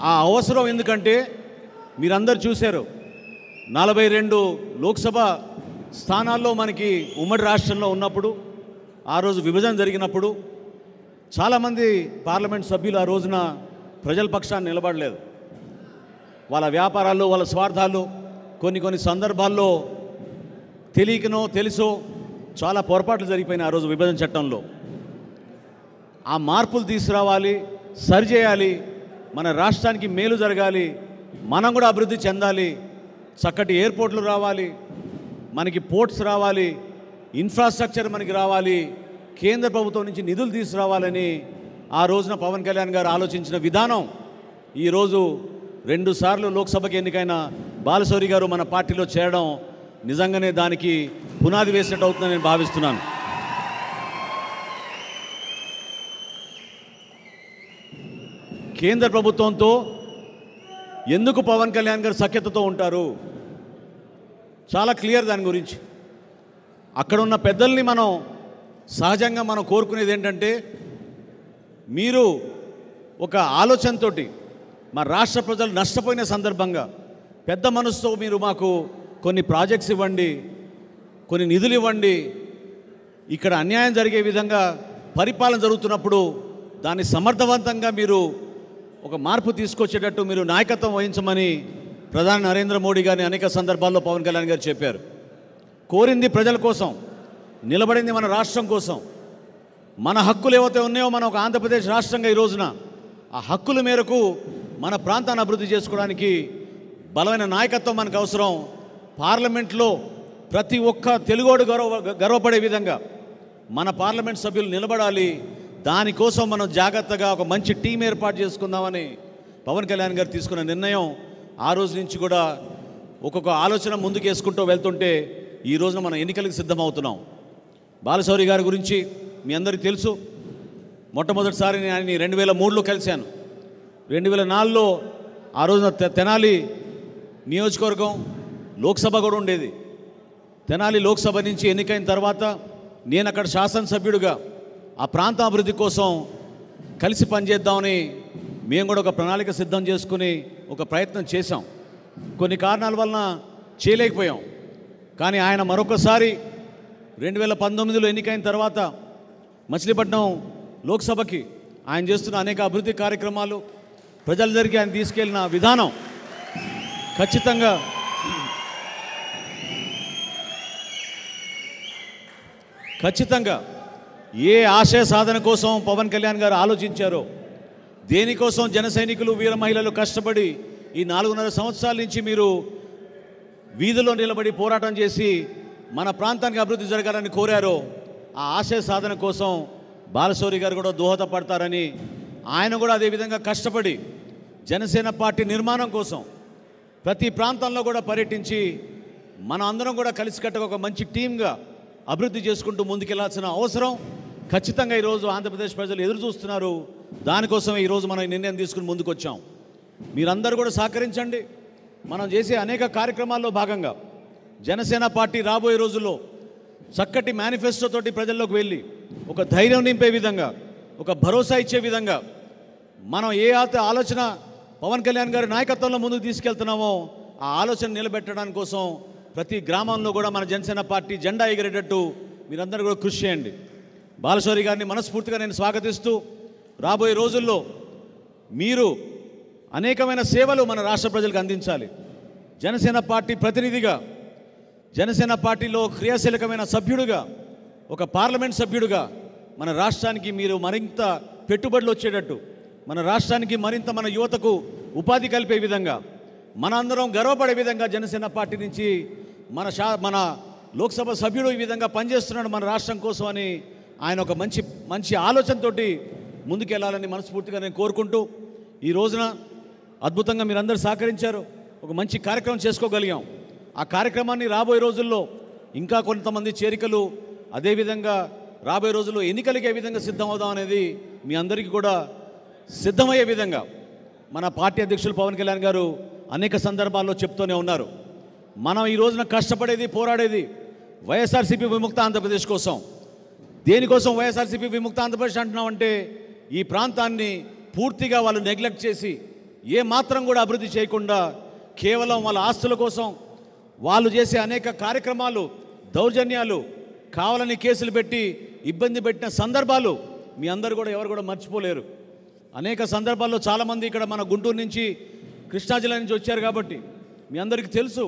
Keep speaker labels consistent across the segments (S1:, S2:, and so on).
S1: ఆ అవసరం ఎందుకంటే మీరందరూ చూశారు 42 లోక్సభ స్థానాల్లో మనకి ఉమ్మడి రాష్ట్రంలో ఉన్నప్పుడు ఆ రోజు విభజన జరిగినప్పుడు చాలామంది పార్లమెంట్ సభ్యులు ఆ రోజున ప్రజల పక్షాన్ని నిలబడలేదు. వాళ్ళ వ్యాపారాలు, వాళ్ళ స్వార్థాలు కొన్ని సందర్భాల్లో తెలియకనో తెలుసో చాలా పొరపాట్లు జరిగిపోయినాయి ఆ రోజు విభజన చట్టంలో. ఆ మార్పులు తీసుకురావాలి, సరిచేయాలి, మన రాష్ట్రానికి మేలు జరగాలి, మనం కూడా అభివృద్ధి చెందాలి, చక్కటి ఎయిర్పోర్ట్లు రావాలి, మనకి పోర్ట్స్ రావాలి, ఇన్ఫ్రాస్ట్రక్చర్ మనకి రావాలి, కేంద్ర ప్రభుత్వం నుంచి నిధులు తీసుకురావాలని ఆ రోజున పవన్ కళ్యాణ్ గారు ఆలోచించిన విధానం ఈరోజు 2 సార్లు లోక్సభకి ఎన్నికైన బాలశౌరి గారు మన పార్టీలో చేరడం నిజంగానే దానికి పునాది వేసినట్టు అవుతుందని నేను భావిస్తున్నాను. కేంద్ర ప్రభుత్వంతో ఎందుకు పవన్ కళ్యాణ్ గారు సఖ్యతతో ఉంటారు చాలా క్లియర్. దాని గురించి అక్కడ ఉన్న పెద్దల్ని మనం సహజంగా మనం కోరుకునేది ఏంటంటే, మీరు ఒక ఆలోచనతోటి మా రాష్ట్ర ప్రజలు నష్టపోయిన సందర్భంగా పెద్ద మనసుతో మీరు మాకు కొన్ని ప్రాజెక్ట్స్ ఇవ్వండి, కొన్ని నిధులు ఇవ్వండి, ఇక్కడ అన్యాయం జరిగే విధంగా పరిపాలన జరుగుతున్నప్పుడు దాన్ని సమర్థవంతంగా మీరు ఒక మార్పు తీసుకొచ్చేటట్టు మీరు నాయకత్వం వహించమని ప్రధాని నరేంద్ర మోడీ గారిని అనేక సందర్భాల్లో పవన్ కళ్యాణ్ గారు చెప్పారు. కోరింది ప్రజల కోసం, నిలబడింది మన రాష్ట్రం కోసం. మన హక్కులు ఏవైతే ఉన్నాయో మనం ఒక ఆంధ్రప్రదేశ్ రాష్ట్రంగా ఈ రోజున ఆ హక్కుల మేరకు మన ప్రాంతాన్ని అభివృద్ధి చేసుకోవడానికి బలమైన నాయకత్వం మనకు అవసరం. పార్లమెంట్లో ప్రతి ఒక్క తెలుగోడు గర్వపడే విధంగా మన పార్లమెంట్ సభ్యులు నిలబడాలి. దానికోసం మనం జాగ్రత్తగా ఒక మంచి టీం ఏర్పాటు చేసుకుందామని పవన్ కళ్యాణ్ గారు తీసుకున్న నిర్ణయం ఆ రోజు నుంచి కూడా ఒక్కొక్క ఆలోచన ముందుకు వేసుకుంటూ వెళ్తుంటే ఈ రోజున మనం ఎన్నికలకు సిద్ధమవుతున్నాం. బాలశౌరి గారి గురించి మీ అందరికీ తెలుసు. మొట్టమొదటిసారి నేను ఆయన 2003లో కలిశాను. 2004లో ఆ రోజున తెనాలి నియోజకవర్గం లోక్సభ కూడా ఉండేది. తెనాలి లోక్సభ నుంచి ఎన్నికైన తర్వాత నేను అక్కడ శాసనసభ్యుడిగా ఆ ప్రాంత అభివృద్ధి కోసం కలిసి పనిచేద్దామని మేము కూడా ఒక ప్రణాళిక సిద్ధం చేసుకుని ఒక ప్రయత్నం చేశాం. కొన్ని కారణాల వలన చేయలేకపోయాం. కానీ ఆయన మరొకసారి 2019లో ఎన్నికైన తర్వాత మచిలీపట్నం లోక్సభకి ఆయన చేస్తున్న అనేక అభివృద్ధి కార్యక్రమాలు ప్రజల దగ్గరికి ఆయన తీసుకెళ్లిన విధానం ఖచ్చితంగా ఏ ఆశయ సాధన కోసం పవన్ కళ్యాణ్ గారు ఆలోచించారో, దేనికోసం జన సైనికులు, వీర మహిళలు కష్టపడి ఈ 4.5 సంవత్సరాల నుంచి మీరు వీధిలో నిలబడి పోరాటం చేసి మన ప్రాంతానికి అభివృద్ధి జరగాలని కోరారో, ఆ ఆశయ సాధన కోసం బాలశౌరి గారు కూడా దోహదపడతారని ఆయన కూడా అదేవిధంగా కష్టపడి జనసేన పార్టీ నిర్మాణం కోసం ప్రతి ప్రాంతంలో కూడా పర్యటించి మనం అందరం కూడా కలిసికట్టుగా ఒక మంచి టీమ్గా అభివృద్ధి చేసుకుంటూ ముందుకెళ్లాల్సిన అవసరం ఖచ్చితంగా ఈరోజు ఆంధ్రప్రదేశ్ ప్రజలు ఎదురు చూస్తున్నారు. దానికోసమే ఈరోజు మనం నిర్ణయం తీసుకుని ముందుకు వచ్చాం. మీరందరూ కూడా సహకరించండి. మనం చేసే అనేక కార్యక్రమాల్లో భాగంగా జనసేన పార్టీ రాబోయే రోజుల్లో చక్కటి మేనిఫెస్టో తోటి ప్రజల్లోకి వెళ్ళి ఒక ధైర్యం నింపే విధంగా, ఒక భరోసా ఇచ్చే విధంగా మనం ఏ ఆలోచన పవన్ కళ్యాణ్ గారి నాయకత్వంలో ముందుకు తీసుకెళ్తున్నామో ఆ ఆలోచన నిలబెట్టడానికి కోసం ప్రతి గ్రామంలో కూడా మన జనసేన పార్టీ జెండా ఎగిరేటట్టు మీరందరూ కూడా కృషి చేయండి. బాలశౌరి గారిని మనస్ఫూర్తిగా నేను స్వాగతిస్తూ రాబోయే రోజుల్లో మీరు అనేకమైన సేవలు మన రాష్ట్ర ప్రజలకు అందించాలి. జనసేన పార్టీ ప్రతినిధిగా, జనసేన పార్టీలో క్రియాశీలకమైన సభ్యుడిగా, ఒక పార్లమెంట్ సభ్యుడిగా మన రాష్ట్రానికి మీరు మరింత పెట్టుబడులు వచ్చేటట్టు, మన రాష్ట్రానికి మరింత మన యువతకు ఉపాధి కలిపే విధంగా, మన అందరం గర్వపడే విధంగా జనసేన పార్టీ నుంచి మన లోక్సభ సభ్యుడు ఈ విధంగా పనిచేస్తున్నాడు మన రాష్ట్రం కోసం అని ఆయన ఒక మంచి ఆలోచనతోటి ముందుకెళ్లాలని మనస్ఫూర్తిగా నేను కోరుకుంటూ, ఈ రోజున అద్భుతంగా మీరందరూ సహకరించారు. ఒక మంచి కార్యక్రమం చేసుకోగలిగాం. ఆ కార్యక్రమాన్ని రాబోయే రోజుల్లో ఇంకా కొంతమంది చేరికలు, అదేవిధంగా రాబోయే రోజుల్లో ఎన్నికలకి ఏ విధంగా సిద్ధమవుదాం అనేది మీ అందరికీ కూడా సిద్ధమయ్యే విధంగా మన పార్టీ అధ్యక్షులు పవన్ కళ్యాణ్ గారు అనేక సందర్భాల్లో చెప్తూనే ఉన్నారు. మనం ఈ రోజున కష్టపడేది, పోరాడేది వైఎస్ఆర్సీపీ విముక్త ఆంధ్రప్రదేశ్ కోసం. దేనికోసం వైఎస్ఆర్సీపీ విముక్త ఆంధ్రప్రదేశ్ అంటున్నామంటే, ఈ ప్రాంతాన్ని పూర్తిగా వాళ్ళు నెగ్లెక్ట్ చేసి ఏ మాత్రం కూడా అభివృద్ధి చేయకుండా కేవలం వాళ్ళ ఆస్తుల కోసం వాళ్ళు చేసే అనేక కార్యక్రమాలు, దౌర్జన్యాలు, కావాలని కేసులు పెట్టి ఇబ్బంది పెట్టిన సందర్భాలు మీ అందరూ కూడా ఎవరు కూడా మర్చిపోలేరు. అనేక సందర్భాల్లో చాలామంది ఇక్కడ మన గుంటూరు నుంచి, కృష్ణా జిల్లా నుంచి వచ్చారు కాబట్టి మీ అందరికీ తెలుసు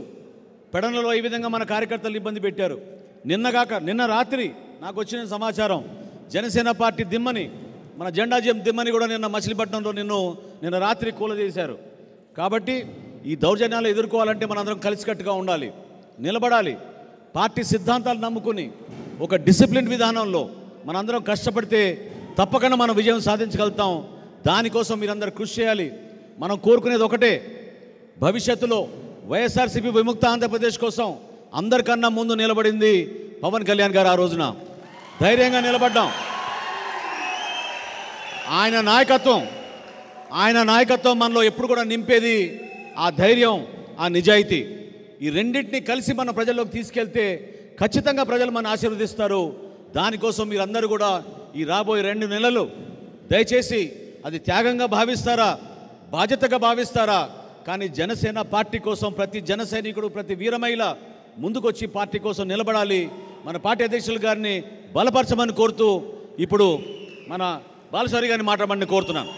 S1: పెడనలో ఈ విధంగా మన కార్యకర్తలు ఇబ్బంది పెట్టారు. నిన్న రాత్రి నాకు వచ్చిన సమాచారం, జనసేన పార్టీ దిమ్మని, మన జెండా దిమ్మని కూడా నిన్న మచిలీపట్నంలో నిన్న రాత్రి కూలదీశారు. కాబట్టి ఈ దౌర్జన్యాలు ఎదుర్కోవాలంటే మనందరం కలిసికట్టుగా ఉండాలి, నిలబడాలి. పార్టీ సిద్ధాంతాలు నమ్ముకుని ఒక డిసిప్లిన్ విధానంలో మనందరం కష్టపడితే తప్పకుండా మనం విజయం సాధించగలుగుతాం. దానికోసం మీరందరూ కృషి చేయాలి. మనం కోరుకునేది ఒకటే, భవిష్యత్తులో వైఎస్ఆర్సీపీ విముక్త ఆంధ్రప్రదేశ్ కోసం అందరికన్నా ముందు నిలబడింది పవన్ కళ్యాణ్ గారు. ఆ రోజున ధైర్యంగా నిలబడ్డాం. ఆయన నాయకత్వం మనలో ఎప్పుడు కూడా నింపేది ఆ ధైర్యం, ఆ నిజాయితీ. ఈ రెండింటిని కలిసి మన ప్రజల్లోకి తీసుకెళ్తే ఖచ్చితంగా ప్రజలు మన ఆశీర్వదిస్తారు. దానికోసం మీరందరూ కూడా ఈ రాబోయే 2 నెలలు దయచేసి అది త్యాగంగా భావిస్తారా, బాధ్యతగా భావిస్తారా, కానీ జనసేన పార్టీ కోసం ప్రతి జన సైనికుడు, ప్రతి వీరమహిళ ముందుకొచ్చి పార్టీ కోసం నిలబడాలి. మన పార్టీ అధ్యక్షులు గారిని బలపరచమని కోరుతూ ఇప్పుడు మన బాలశౌరి గారిని మాట్లాడమని కోరుతున్నాను.